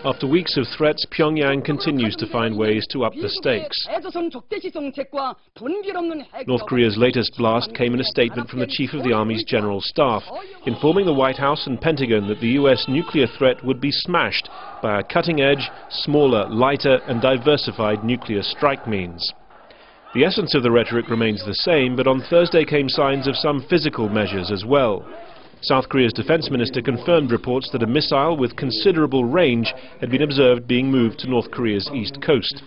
After weeks of threats, Pyongyang continues to find ways to up the stakes. North Korea's latest blast came in a statement from the Chief of the Army's General Staff, informing the White House and Pentagon that the US nuclear threat would be smashed by a cutting-edge, smaller, lighter and diversified nuclear strike means. The essence of the rhetoric remains the same, but on Thursday came signs of some physical measures as well. South Korea's defense minister confirmed reports that a missile with considerable range had been observed being moved to North Korea's east coast.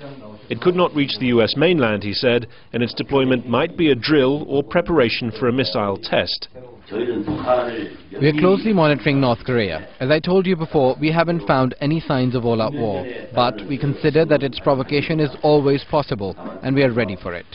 It could not reach the US mainland, he said, and its deployment might be a drill or preparation for a missile test. We are closely monitoring North Korea. As I told you before, we haven't found any signs of all-out war, but we consider that its provocation is always possible, and we are ready for it.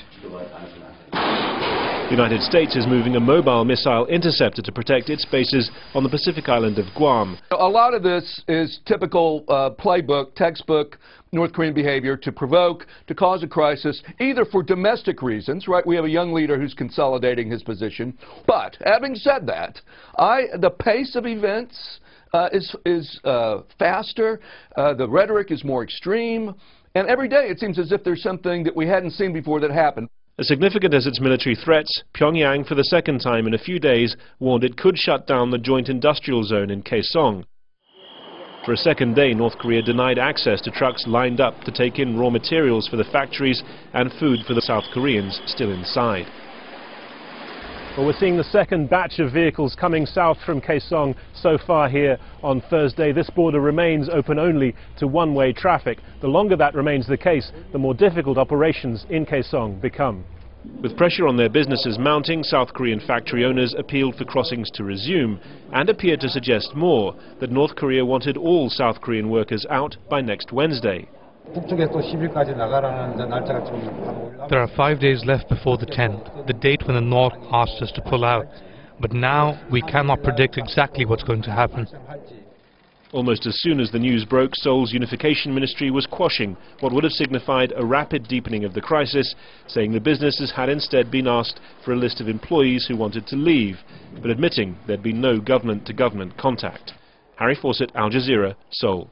The United States is moving a mobile missile interceptor to protect its bases on the Pacific island of Guam. A lot of this is typical playbook, textbook North Korean behavior to provoke, to cause a crisis, either for domestic reasons, right? We have a young leader who's consolidating his position. But having said that, the pace of events is faster, the rhetoric is more extreme, and every day it seems as if there's something that we hadn't seen before that happened. As significant as its military threats, Pyongyang for the second time in a few days warned it could shut down the joint industrial zone in Kaesong. For a second day, North Korea denied access to trucks lined up to take in raw materials for the factories and food for the South Koreans still inside. Well, we're seeing the second batch of vehicles coming south from Kaesong so far here on Thursday. This border remains open only to one-way traffic. The longer that remains the case, the more difficult operations in Kaesong become. With pressure on their businesses mounting, South Korean factory owners appealed for crossings to resume and appeared to suggest more, that North Korea wanted all South Korean workers out by next Wednesday. There are 5 days left before the 10th, the date when the North asked us to pull out. But now we cannot predict exactly what's going to happen. Almost as soon as the news broke, Seoul's Unification Ministry was quashing what would have signified a rapid deepening of the crisis, saying the businesses had instead been asked for a list of employees who wanted to leave, but admitting there'd been no government-to-government contact. Harry Fawcett, Al Jazeera, Seoul.